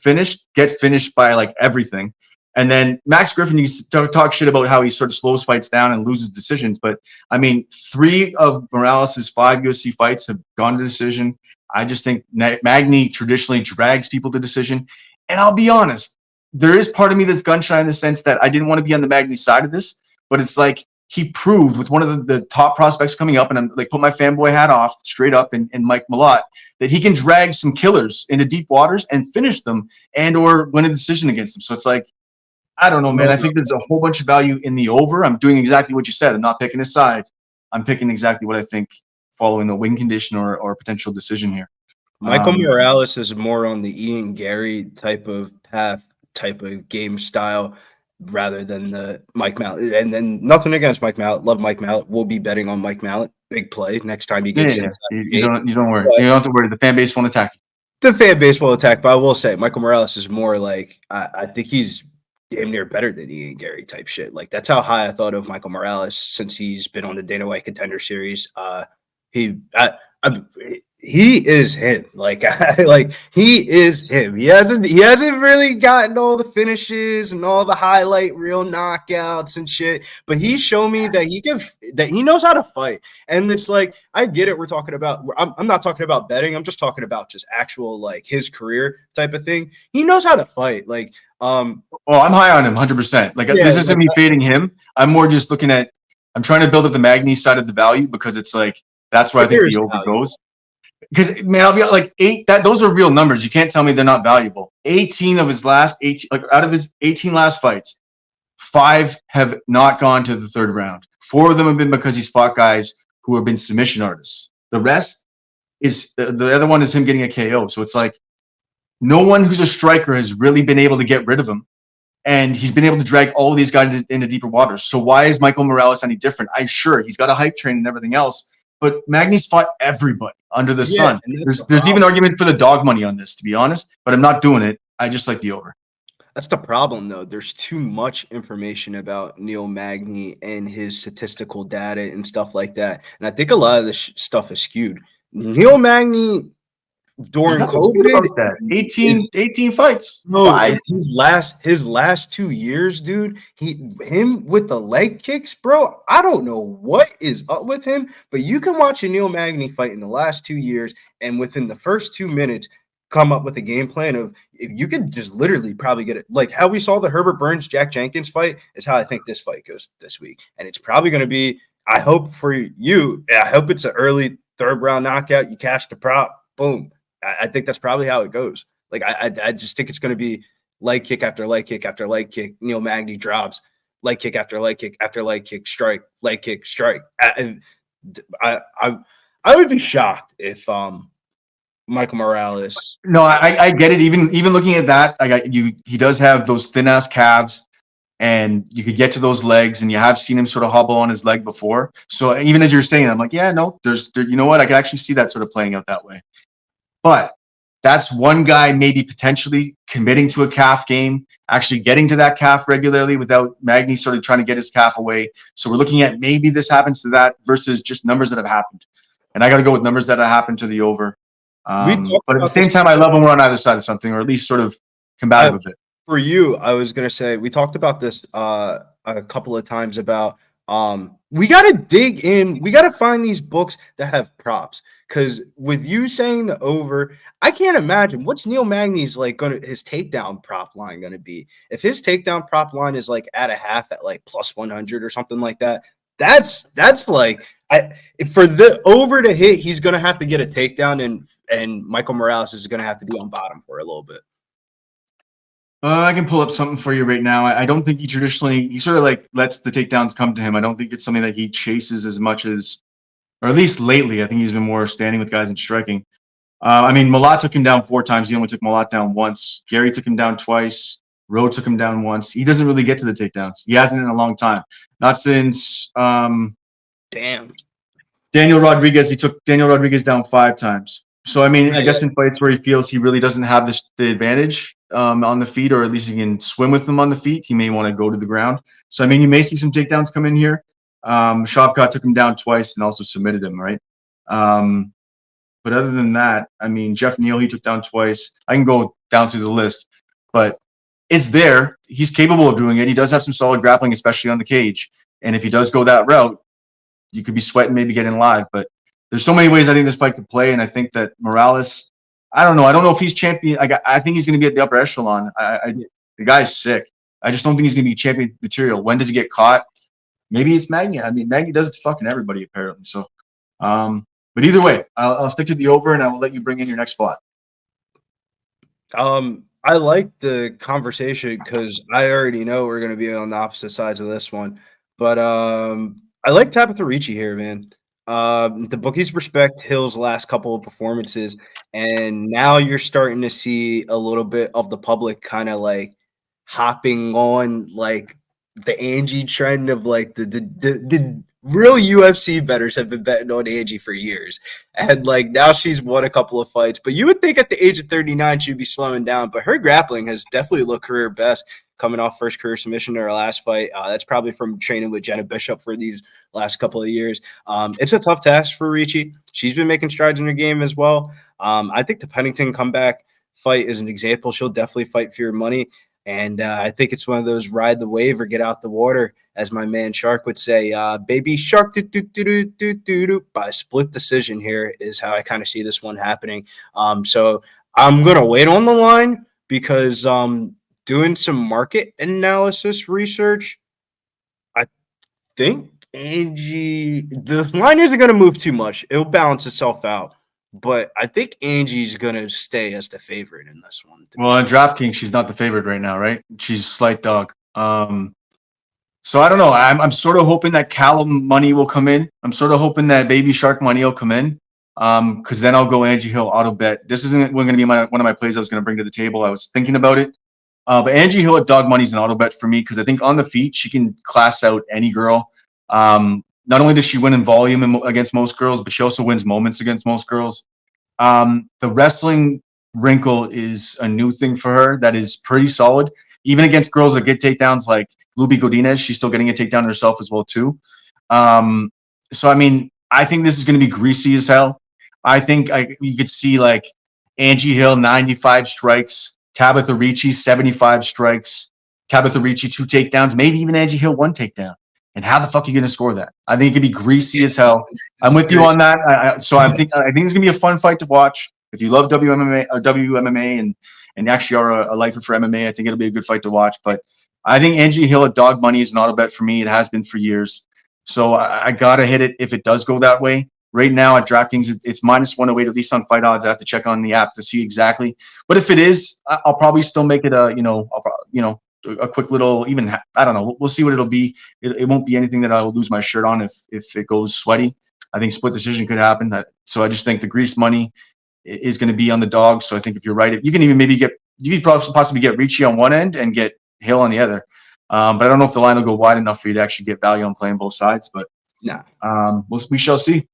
get finished by like everything. And then Max Griffin, you talk shit about how he sort of slows fights down and loses decisions. But I mean, 3 of Morales' 5 UFC fights have gone to decision. I just think Magny traditionally drags people to decision. And I'll be honest, there is part of me that's gun shy in the sense that I didn't want to be on the Magny side of this. But it's like he proved with one of the top prospects coming up, and I'm like put my fanboy hat off straight up in Mike Malott, that he can drag some killers into deep waters and finish them and or win a decision against them. So it's like, I don't know, man. I think there's a whole bunch of value in the over. I'm doing exactly what you said. I'm not picking a side. I'm picking exactly what I think following the win condition or potential decision here. Michael Morales is more on the Ian Gary type of path, type of game style, rather than the Mike Mallet. And then nothing against Mike Mallet. Love Mike Mallet. We'll be betting on Mike Mallet. Big play next time he gets in. You don't worry. You don't have to worry. The fan base won't attack you. The fan base will attack, but I will say Michael Morales is more like I think he's damn near better than Ian Gary type shit. Like that's how high I thought of Michael Morales since he's been on the Dana White Contender Series. He is him. Like he is him. He hasn't really gotten all the finishes and all the highlight reel knockouts and shit. But he showed me that he knows how to fight. And it's like I get it. We're talking about. I'm not talking about betting. I'm just talking about just actual like his career type of thing. He knows how to fight. Like well, I'm high on him 100%. Like this isn't me fading him. I'm more just looking at. I'm trying to build up the Magny side of the value because it's like that's where I think the over goes. Because man, I'll be like 8. Those are real numbers. You can't tell me they're not valuable. 18 of his last 18, like out of his 18 last fights, 5 have not gone to the 3rd round. 4 of them have been because he's fought guys who have been submission artists. The rest is the other one is him getting a KO. So it's like no one who's a striker has really been able to get rid of him. And he's been able to drag all of these guys into deeper waters. So why is Michael Morales any different? I'm sure he's got a hype train and everything else. But Magny's fought everybody under the sun. There's even argument for the dog money on this, to be honest. But I'm not doing it. I just like the over. That's the problem, though. There's too much information about Neil Magny and his statistical data and stuff like that. And I think a lot of this stuff is skewed. Neil Magny during COVID, 18 fights. No, 5. His last 2 years, dude. Him with the leg kicks, bro. I don't know what is up with him, but you can watch a Neil Magny fight in the last 2 years, and within the first 2 minutes, come up with a game plan of if you could just literally probably get it. Like how we saw the Herbert Burns Jack Jenkins fight is how I think this fight goes this week, and it's probably going to be. I hope for you. I hope it's an early 3rd round knockout. You cash the prop, boom. I think that's probably how it goes. Like I just think it's going to be leg kick after leg kick after leg kick. Neil Magny drops leg kick after leg kick after leg kick, strike, leg kick, strike. I would be shocked if Michael Morales. No, I get it. Even looking at that, he does have those thin ass calves, and you could get to those legs, and you have seen him sort of hobble on his leg before. So even as you're saying, I'm like, yeah, no, you know what? I can actually see that sort of playing out that way. But that's one guy maybe potentially committing to a calf game, actually getting to that calf regularly without Magny sort of trying to get his calf away. So we're looking at maybe this happens to that versus just numbers that have happened. And I got to go with numbers that have happened to the over. But at the same time, I love when we're on either side of something, or at least sort of combative a bit. For you, I was going to say, we talked about this a couple of times about We gotta dig in. We gotta find these books that have props. Because with you saying the over, I can't imagine what's Neil Magny's like his takedown prop line gonna be. If his takedown prop line is like at a half at like plus 100 or something like that, that's like for the over to hit, he's gonna have to get a takedown, and Michael Morales is gonna have to be on bottom for a little bit. I can pull up something for you right now. I don't think he sort of like lets the takedowns come to him. I don't think it's something that he chases as much as, or at least lately. I think he's been more standing with guys and striking. I mean, Malat took him down 4 times. He only took Malat down once. Gary took him down twice. Rowe took him down once. He doesn't really get to the takedowns. He hasn't in a long time. Not since Damn. Daniel Rodriguez. He took Daniel Rodriguez down 5 times. So, I mean, I guess in fights where he feels he really doesn't have the advantage on the feet, or at least he can swim with them on the feet, he may want to go to the ground. So, I mean, you may see some takedowns come in here. Shavkat took him down twice and also submitted him, right? But other than that, I mean, Jeff Neal, he took down twice. I can go down through the list, but it's there. He's capable of doing it. He does have some solid grappling, especially on the cage. And if he does go that route, you could be sweating, maybe getting live. But there's so many ways I think this fight could play, and I think that Morales, I don't know. I don't know if he's champion. I think he's going to be at the upper echelon. The guy's sick. I just don't think he's going to be champion material. When does he get caught? Maybe it's Magny. I mean, Magny does it to fucking everybody, apparently. So, but either way, I'll stick to the over, and I will let you bring in your next spot. I like the conversation because I already know we're going to be on the opposite sides of this one. But I like Tabitha Ricci here, man. The bookies respect Hill's last couple of performances, and now you're starting to see a little bit of the public kind of like hopping on like the Angie trend of like the real UFC bettors have been betting on Angie for years. And like now she's won a couple of fights, but you would think at the age of 39 she'd be slowing down, but her grappling has definitely looked career best coming off first career submission in her last fight. That's probably from training with Jenna Bishop for these last couple of years. It's a tough task for Ricci. She's been making strides in her game as well. I think the Pennington comeback fight is an example. She'll definitely fight for your money. And I think it's one of those ride the wave or get out the water, as my man Shark would say. Baby Shark by split decision here is how I kind of see this one happening. So I'm going to wait on the line because doing some market analysis research, I think Angie, the line isn't going to move too much. It'll balance itself out. But I think Angie's going to stay as the favorite in this one. Well, on DraftKings, she's not the favorite right now, right? She's a slight dog. So I don't know. I'm sort of hoping that Callum money will come in. I'm sort of hoping that Baby Shark money will come in. Because then I'll go Angie Hill auto bet. This isn't going to be one of my plays I was going to bring to the table. I was thinking about it. But Angie Hill at dog money is an auto bet for me because I think on the feet she can class out any girl. Not only does she win in volume against most girls, but she also wins moments against most girls. The wrestling wrinkle is a new thing for her that is pretty solid. Even against girls that get takedowns like Luby Godinez, she's still getting a takedown herself as well too. So I mean, I think this is going to be greasy as hell. I think you could see like Angie Hill 95 strikes, Tabitha Ricci 75 strikes, Tabitha Ricci 2 takedowns, maybe even Angie Hill 1 takedown. And how the fuck are you going to score that? I think it could be greasy as hell. I'm with you on that. I think it's going to be a fun fight to watch. If you love WMMA and actually are a lifer for MMA, I think it'll be a good fight to watch. But I think Angie Hill at dog money is an auto bet for me. It has been for years. So I got to hit it if it does go that way. Right now at DraftKings, it's -108, at least on Fight Odds. I have to check on the app to see exactly. But if it is, I'll probably still make it a quick little, even, I don't know. We'll see what it'll be. It won't be anything that I will lose my shirt on if it goes sweaty. I think split decision could happen. So I just think the grease money is going to be on the dog. So I think if you're right, you can even you could possibly get Ricci on one end and get Hill on the other. But I don't know if the line will go wide enough for you to actually get value on playing both sides. But we shall see.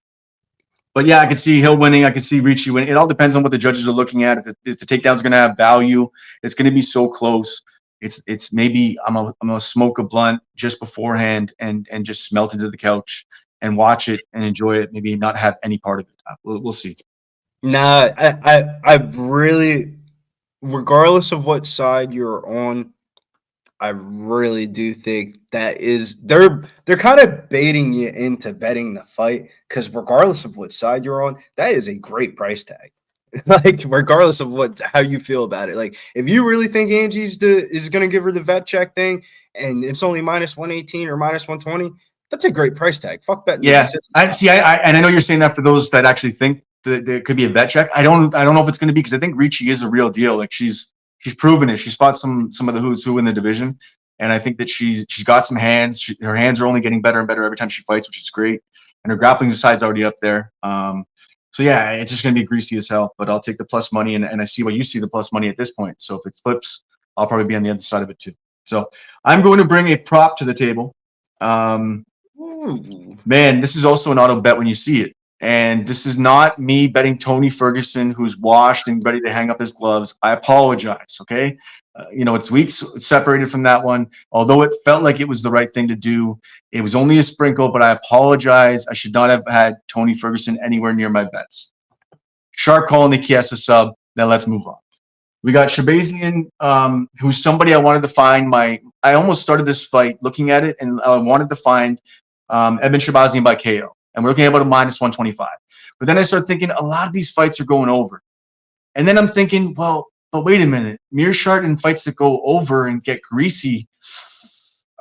But yeah, I could see Hill winning. I could see Ricci winning. It all depends on what the judges are looking at. If the takedown's going to have value, it's going to be so close. It's maybe I'm gonna smoke a blunt just beforehand and just smelt into the couch and watch it and enjoy it. Maybe not have any part of it. We'll see. Nah, I really, regardless of what side you're on, I really do think that is they're kind of baiting you into betting the fight because regardless of what side you're on, that is a great price tag. Like regardless of how you feel about it. Like if you really think Angie's is gonna give her the vet check thing and it's only minus 118 or minus 120, that's a great price tag. Fuck betting the Yeah, decision. I see. And I know you're saying that for those that actually think that it could be a vet check. I don't know if it's going to be, because I think Ricci is a real deal. Like she's proven it. She fought some of the who's who in the division, and I think that she's got some hands. Her hands are only getting better and better every time she fights, which is great. And her grappling side's already up there. So yeah, it's just going to be greasy as hell. But I'll take the plus money, and I see what you see the plus money at this point. So if it flips, I'll probably be on the other side of it too. So I'm going to bring a prop to the table. Ooh. Man, this is also an auto bet when you see it. And this is not me betting Tony Ferguson, who's washed and ready to hang up his gloves. I apologize. Okay. It's weeks separated from that one. Although it felt like it was the right thing to do, it was only a sprinkle, but I apologize. I should not have had Tony Ferguson anywhere near my bets. Shark calling the Chiesa sub. Now let's move on. We got Shabazian, who's somebody I wanted to find. I almost started this fight looking at it, and I wanted to find Edmund Shabazian by KO. And we're looking at about a minus 125. But then I started thinking a lot of these fights are going over. And then I'm thinking, well, but wait a minute. Mearshart in fights that go over and get greasy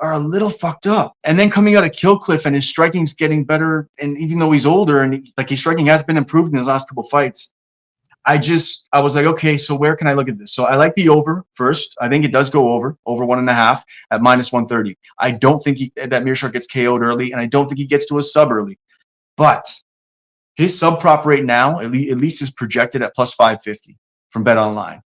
are a little fucked up. And then coming out of Killcliff, and his striking's getting better. And even though he's older, and his striking has been improved in his last couple fights, I was like, okay, so where can I look at this? So I like the over first. I think it does go over 1.5 at minus 130. I don't think that Mearshart gets KO'd early, and I don't think he gets to a sub early. But his sub prop rate now, at least is projected at plus 550 from Bet Online.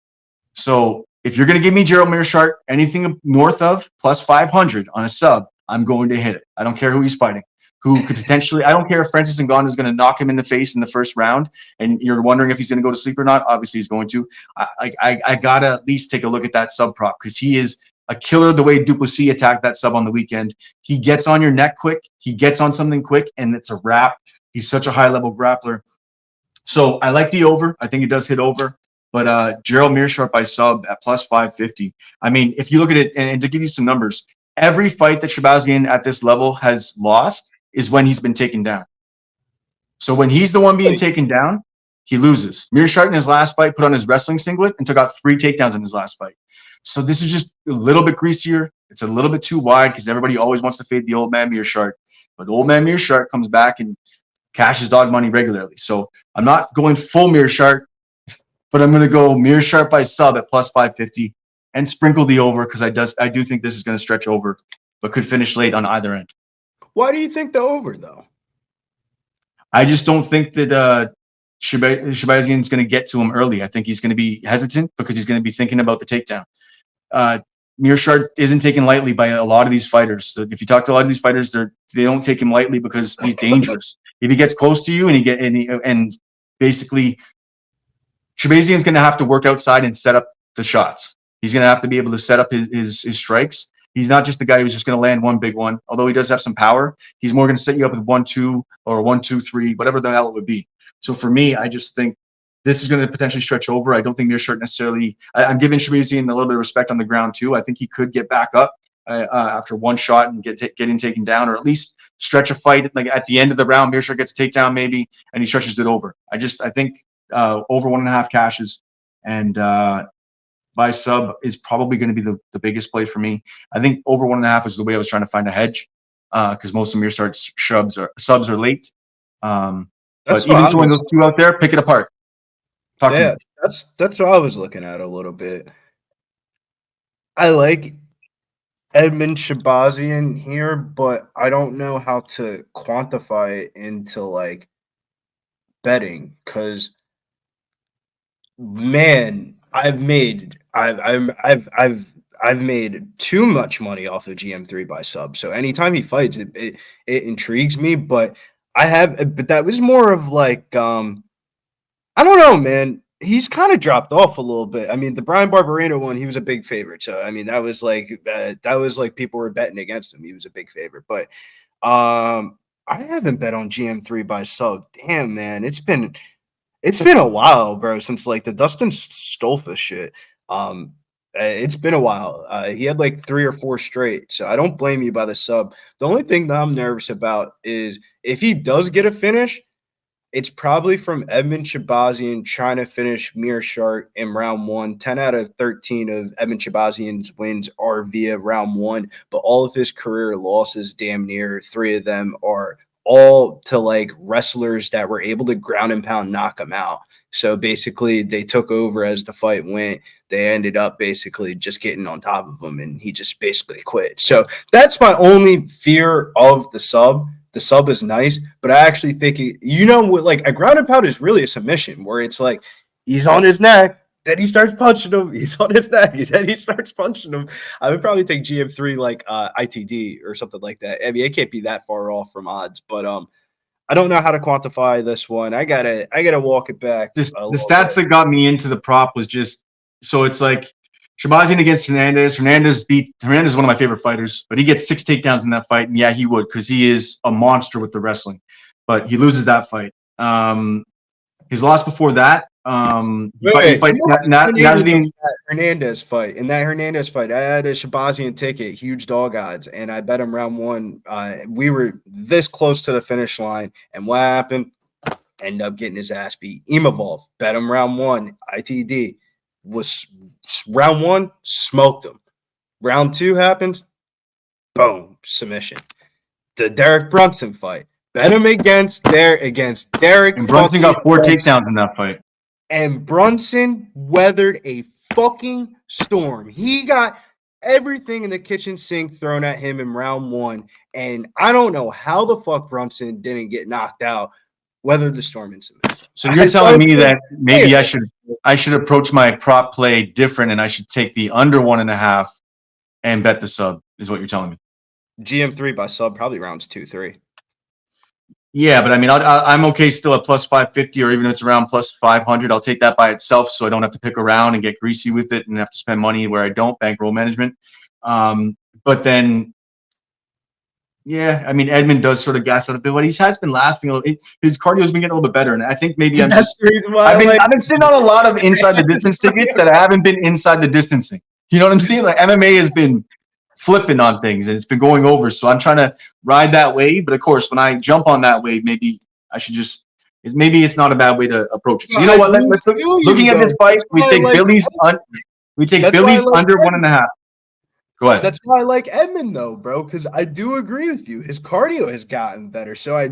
So if you're going to give me Gerald Mearshart anything north of plus 500 on a sub, I'm going to hit it. I don't care who he's fighting. Who could potentially, I don't care if Francis Ngannou is going to knock him in the face in the first round and you're wondering if he's going to go to sleep or not. Obviously, he's going to. I got to at least take a look at that sub prop, because he is a killer the way Duplessis attacked that sub on the weekend. He gets on your neck quick. He gets on something quick, and it's a wrap. He's such a high-level grappler. So I like the over. I think it does hit over. But Gerald Mearshart by sub at plus 550. I mean, if you look at it, and to give you some numbers, every fight that Shabazian at this level has lost is when he's been taken down. So when he's the one being taken down, he loses. Mearshart in his last fight put on his wrestling singlet and took out 3 takedowns in his last fight. So this is just a little bit greasier. It's a little bit too wide because everybody always wants to fade the old man Mearshart. But old man Mearshart comes back and cashes dog money regularly. So I'm not going full Mearshart, but I'm going to go Mearshart by sub at plus 550 and sprinkle the over, because I do think this is going to stretch over, but could finish late on either end. Why do you think the over, though? I just don't think that Shabazian is going to get to him early. I think he's going to be hesitant because he's going to be thinking about the takedown. Mearshart isn't taken lightly by a lot of these fighters. So if you talk to a lot of these fighters, they don't take him lightly because he's dangerous. If he gets close to you and basically Shabazian's going to have to work outside and set up the shots. He's going to have to be able to set up his strikes. He's not just the guy who's just going to land one big one. Although he does have some power, he's more going to set you up with 1-2 or 1-2-3, whatever the hell it would be. So for me, I just think this is going to potentially stretch over. I don't think Mearshart necessarily. I'm giving Shabazian a little bit of respect on the ground too. I think he could get back up after one shot and getting taken down, or at least stretch a fight. Like at the end of the round, Mearshart gets a takedown maybe, and he stretches it over. I think over 1.5 cashes, and by sub is probably going to be the biggest play for me. I think over 1.5 is the way I was trying to find a hedge, because most of Mearshart's subs are late. But even throwing those two out there, pick it apart. Talk to me. That's what I was looking at a little bit. I like Edmund Shabazian here, but I don't know how to quantify it into like betting, because man, I've made too much money off of GM3 by sub. So anytime he fights, it intrigues me. But that was more of like I don't know, man. He's kind of dropped off a little bit. I mean, the Brian Barberena one, he was a big favorite. So I mean, that was like people were betting against him. He was a big favorite. But I haven't bet on GM3 by sub. Damn, man, it's been a while, bro, since like the Dustin Stolfa shit. It's been a while. He had like 3 or 4 straight, so I don't blame you by the sub. The only thing that I'm nervous about is if he does get a finish, it's probably from Edmund Shabazian trying to finish Mearshart in round 1. 10 out of 13 of Edmund Shabazian's wins are via round 1, but all of his career losses, damn near 3 of them, are all to like wrestlers that were able to ground and pound knock him out. So basically, they took over as the fight went. They ended up basically just getting on top of him, and he just basically quit. So that's my only fear of the sub. The sub is nice, but I actually think like a ground and pound is really a submission where it's like he's on his neck, then he starts punching him. He's on his neck, then he starts punching him. I would probably take GM3 like ITD or something like that. I mean, it can't be that far off from odds, but I don't know how to quantify this one. I gotta walk it back. The stats that got me into the prop was just so it's like Shabazian against Hernandez. Hernandez is one of my favorite fighters, but he gets 6 takedowns in that fight. And yeah, he would because he is a monster with the wrestling. But he loses that fight. His loss before that, he fights Hernandez fight. In that Hernandez fight, I had a Shabazian ticket, huge dog odds, and I bet him round 1. We were this close to the finish line, and what happened? Ended up getting his ass beat. Imavov, bet him round 1, ITD. Was round 1, smoked him. Round 2 happened, boom, submission. The Derek Brunson fight. Bet him against Derek. And Brunson got 4 takedowns in that fight. And Brunson weathered a fucking storm. He got everything in the kitchen sink thrown at him in round 1. And I don't know how the fuck Brunson didn't get knocked out. Weathered the storm in submission. So you're telling me that maybe I should approach my prop play different and I should take the under 1.5 and bet the sub is what you're telling me. GM3 by sub, probably rounds 2-3. Yeah, but I mean, I'm okay still at plus 550 or even if it's around plus 500. I'll take that by itself so I don't have to pick around and get greasy with it and have to spend money where I don't, bankroll management. But then, yeah, I mean, Edmund does sort of gas out a bit, but he has been lasting. His cardio has been getting a little bit better, and I think maybe I've been sitting on a lot of inside the distance tickets that I haven't been inside the distancing. You know what I'm saying? Like MMA has been flipping on things and it's been going over. So I'm trying to ride that wave. But of course, when I jump on that wave, maybe I should maybe it's not a bad way to approach it. So you know what? Let's looking at this fight, we take Billy's under 1.5. Go ahead. That's why I like Edmund though, bro, because I do agree with you. His cardio has gotten better. So I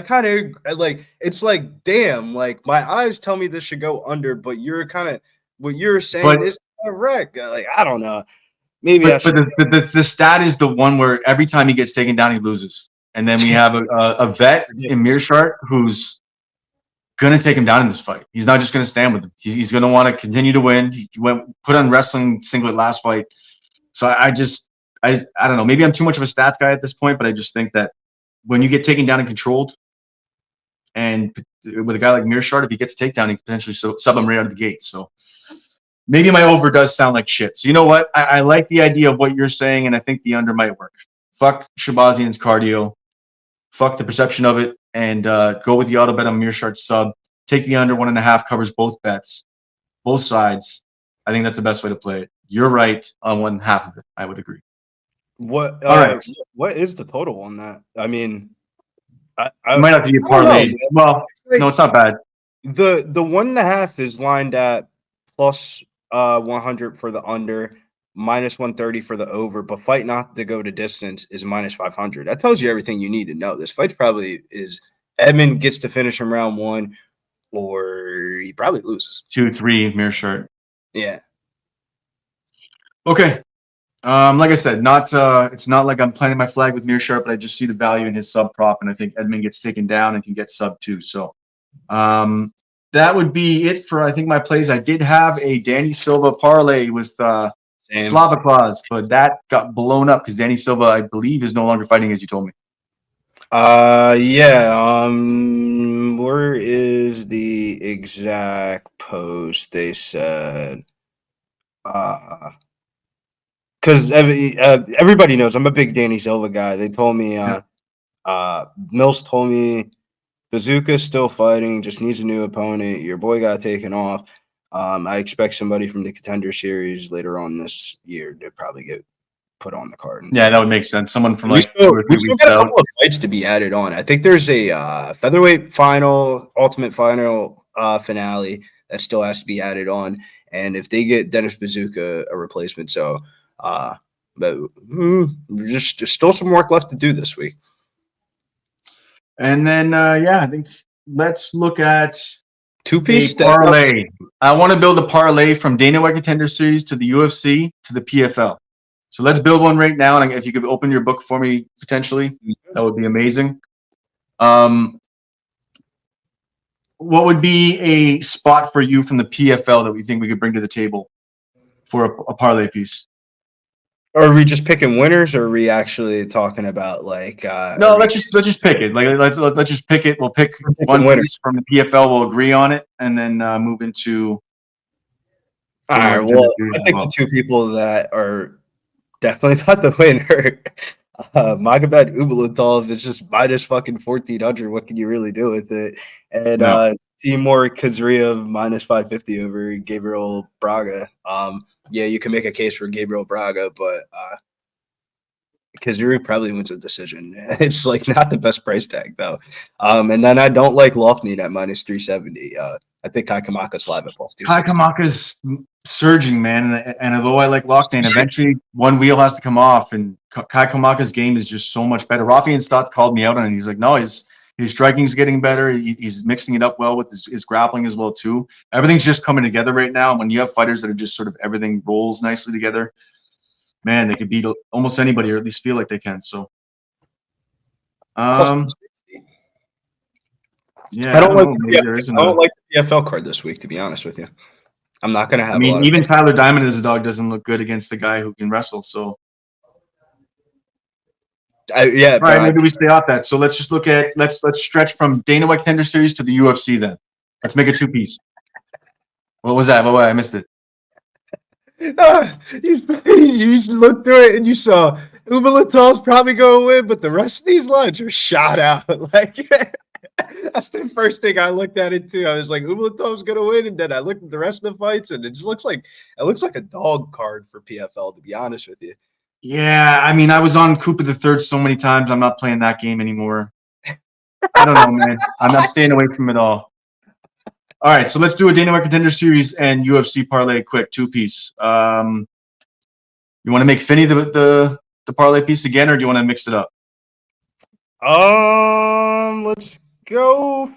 kind of like, it's like, damn, like my eyes tell me this should go under, but you're kind of, what you're saying is correct. Like, I don't know. Maybe but the stat is the one where every time he gets taken down, he loses. And then we have a vet in Mearshart who's going to take him down in this fight. He's not just going to stand with him. He's going to want to continue to win. He put on wrestling singlet last fight. So I don't know. Maybe I'm too much of a stats guy at this point, but I just think that when you get taken down and controlled, and with a guy like Mearshart, if he gets a takedown, he can potentially sub him right out of the gate. So maybe my over does sound like shit. So you know what? I like the idea of what you're saying, and I think the under might work. Fuck Shabazian's cardio. Fuck the perception of it, and go with the auto bet on Mearshart's sub. Take the under 1.5, covers both bets, both sides. I think that's the best way to play it. You're right on 1/2 of it. I would agree. All right. What is the total on that? I mean, I might have to be a parlay. Well, no, it's not bad. The 1.5 is lined at plus 100 for the under, minus 130 for the over, but fight not to go to distance is minus 500. That tells you everything you need to know. This fight probably is Edmund gets to finish in round 1, or he probably loses 2-3 Mearshart. Yeah. Okay. Like I said, it's not like I'm planting my flag with Mearshart, but I just see the value in his sub prop, and I think Edmund gets taken down and can get sub 2. So that would be it for, I think, my plays. I did have a Danny Silva parlay with Slava Claus, but that got blown up because Danny Silva, I believe, is no longer fighting, as you told me. Yeah. Where is the exact post they said? Because everybody knows I'm a big Danny Silva guy. They told me, Mills told me Bazooka's still fighting, just needs a new opponent. Your boy got taken off. I expect somebody from the Contender series later on this year to probably get put on the card. Yeah, that would make sense. Someone from We like still 2 or we 3 still weeks got a out. couple of fights to be added on. I think there's a featherweight final, ultimate final finale that still has to be added on. And if they get Dennis Bazooka a replacement, but just still some work left to do this week. And then I think let's look at Two-piece a parlay. I want to build a parlay from Dana White Contender Series to the UFC to the PFL. So let's build one right now. And if you could open your book for me, potentially, that would be amazing. What would be a spot for you from the PFL that we think we could bring to the table for a parlay piece? Or are we just picking winners, or are we actually talking about like? No, let's just pick it. Like let's just pick it. We'll pick one piece from the PFL. We'll agree on it, and then move into. All right. Well, I think the two people that are definitely not the winner. Magomed Ubulatov is just minus fucking 1,400. What can you really do with it? And Timur Kazriev minus 550 over Gabriel Braga. Yeah, you can make a case for Gabriel Braga, but Kazriev probably wins a decision. It's like not the best price tag though. And then I don't like Loughnane at minus 370. I think Kai Kamaka's live at plus 260. Kai Kamaka's surging, man. And although I like Loughnane, eventually one wheel has to come off. And Kai Kamaka's game is just so much better. Rafi and Stotts called me out on it. He's like, no, his striking's getting better. He's mixing it up well with his grappling as well, too. Everything's just coming together right now. When you have fighters that are just sort of everything rolls nicely together, man, they could beat almost anybody, or at least feel like they can. So, yeah, I don't like the PFL card this week, to be honest with you. I'm not going to have. I mean, even Tyler Diamond as a dog doesn't look good against the guy who can wrestle. So, all right, maybe we stay off that. So let's just look at let's stretch from Dana White Contender Series to the UFC. Then let's make a two-piece. What was that? I missed it. You looked through it and you saw Ubalatov's probably going to win, but the rest of these lines are shot out. Like that's the first thing I looked at it too. I was like, Ubalatov's going to win, and then I looked at the rest of the fights, and it just looks like a dog card for PFL. To be honest with you. Yeah, I mean, I was on Cooper the Third so many times. I'm not playing that game anymore. I don't know, man. I'm not staying away from it all. All right, so let's do a Dana White Contender Series and UFC parlay, quick two-piece. You want to make Finney the parlay piece again, or do you want to mix it up? Let's go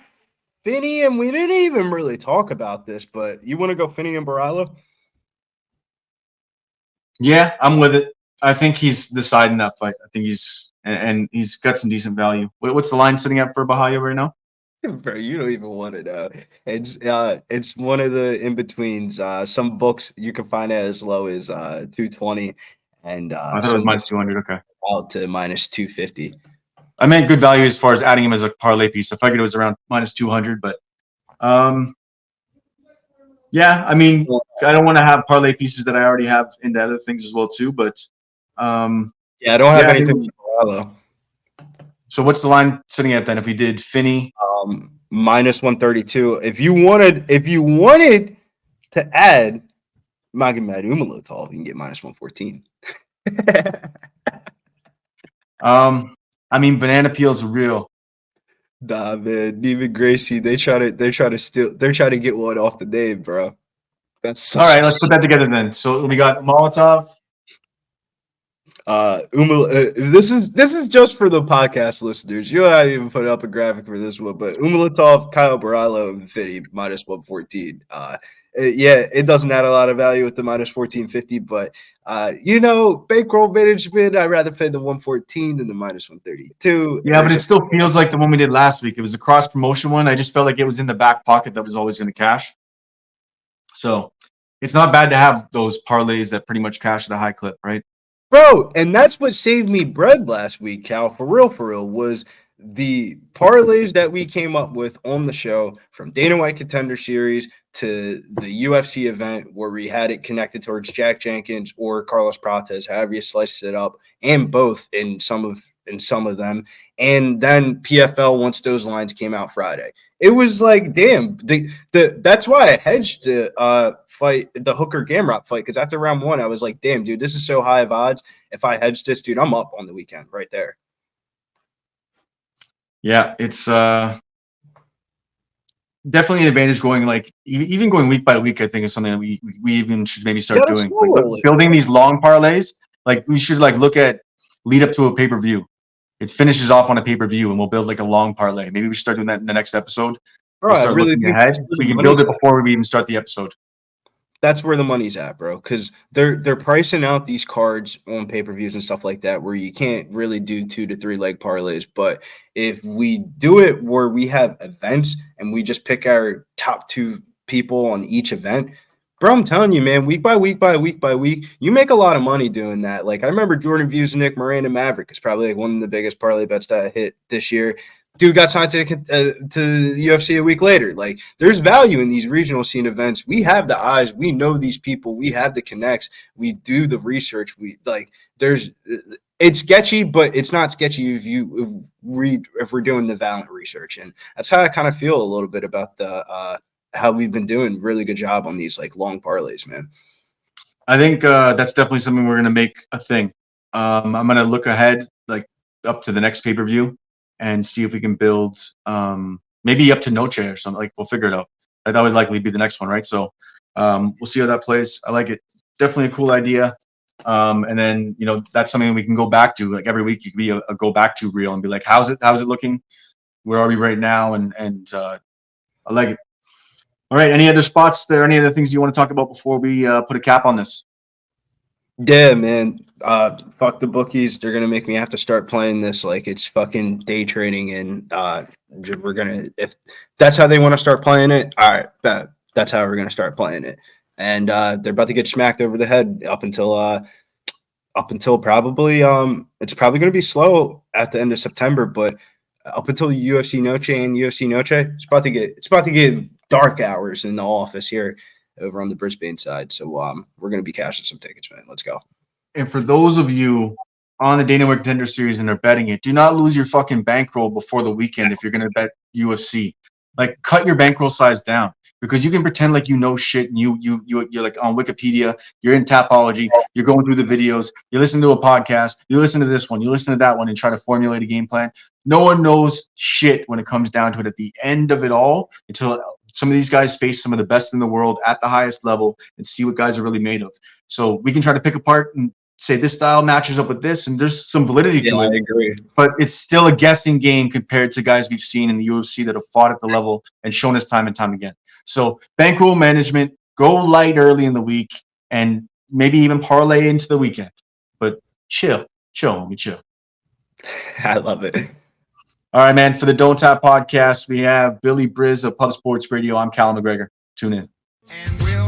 Finney, and we didn't even really talk about this, but you want to go Finney and Barallo? Yeah, I'm with it. I think he's deciding that fight. I think he's got some decent value. What's the line sitting at for Bahia right now? Bro, you don't even want to know. It's one of the in betweens. Some books you can find it as low as 220, and I thought it was minus 200. Okay, out to minus 250. I meant good value as far as adding him as a parlay piece. I figured it was around minus 200, but yeah, I mean, I don't want to have parlay pieces that I already have into other things as well too. But I don't have anything with Barallo. So what's the line sitting at then? If we did Finney, minus 132. If you wanted to add Magomed Ubulatov, you can get minus 114. I mean, banana peels are real. Nah, man, Neiman Gracie, they try to get one off the name, bro. That's all right. Let's put that together then. So we got Molotov. This is just for the podcast listeners. You don't even put up a graphic for this one, but Ubulatov, Kyle Barallo, and Finney minus 114. Yeah, it doesn't add a lot of value with the minus 1450, but bankroll management, I'd rather pay the 114 than the minus 132. Yeah, but it still feels like the one we did last week. It was a cross promotion one. I just felt like it was in the back pocket that was always going to cash. So it's not bad to have those parlays that pretty much cash at a high clip, right? Bro, and that's what saved me bread last week, Cal, for real, was the parlays that we came up with on the show from Dana White Contender Series to the UFC event where we had it connected towards Jack Jenkins or Carlos Prates, however you sliced it up, and both in some of in some of them. And then PFL, once those lines came out Friday, it was like, damn, that's why I hedged the fight, the Hooker Gamrot fight, because after round 1, I was like, damn, dude, this is so high of odds. If I hedge this, dude, I'm up on the weekend right there. Yeah, it's definitely an advantage going like even going week by week. I think is something that we even should maybe start doing. Like building these long parlays. Like we should like look at lead up to a pay-per-view. It finishes off on a pay-per-view, and we'll build like a long parlay. Maybe we should start doing that in the next episode. Bro, We'll start looking ahead. We can build it before we even start the episode. That's where the money's at, bro, because they're pricing out these cards on pay-per-views and stuff like that where you can't really do 2 to 3 leg parlays. But if we do it where we have events and we just pick our top 2 people on each event, bro, I'm telling you, man, week by week, you make a lot of money doing that. Like I remember Jordan Views and Nick Miranda Maverick is probably like one of the biggest parlay bets that I hit this year. Dude got signed to the UFC a week later. Like, there's value in these regional scene events. We have the eyes. We know these people. We have the connects. We do the research. It's sketchy, but it's not sketchy if we're doing the Valent research. And that's how I kind of feel a little bit about the how we've been doing really good job on these like long parlays, man. I think that's definitely something we're gonna make a thing. I'm gonna look ahead, like up to the next pay-per-view, and see if we can build maybe up to Noche or something. Like we'll figure it out. That would likely be the next one, right? So we'll see how that plays. I like it. Definitely a cool idea. And then that's something we can go back to. Like every week, you can be a go back to reel and be like, how's it looking? Where are we right now? And I like it. All right. Any other spots there? Any other things you want to talk about before we put a cap on this? Yeah, man. Fuck the bookies. They're gonna make me have to start playing this like it's fucking day trading, and we're gonna, if that's how they want to start playing it, all right, that's how we're gonna start playing it. And they're about to get smacked over the head up until probably it's probably gonna be slow at the end of September, but up until UFC Noche and UFC Noche, it's about to get dark hours in the office here over on the Brisbane side. So we're going to be cashing some tickets, man. Let's go. And for those of you on the Dana White Contender Series and are betting it, do not lose your fucking bankroll before the weekend if you're going to bet UFC. Like, cut your bankroll size down, because you can pretend like you know shit and you're like on Wikipedia, you're in Tapology, you're going through the videos, you listen to a podcast, you listen to this one, you listen to that one, and try to formulate a game plan. No one knows shit when it comes down to it at the end of it all, until some of these guys face some of the best in the world at the highest level and see what guys are really made of. So we can try to pick apart and say this style matches up with this, and there's some validity to it. I agree. But it's still a guessing game compared to guys we've seen in the UFC that have fought at the level and shown us time and time again. So bankroll management, go light early in the week, and maybe even parlay into the weekend. But chill, homie, chill. I love it. All right, man. For the Don't Tap podcast, we have Billy Briz of Pub Sports Radio. I'm Callum McGregor. Tune in. And we'll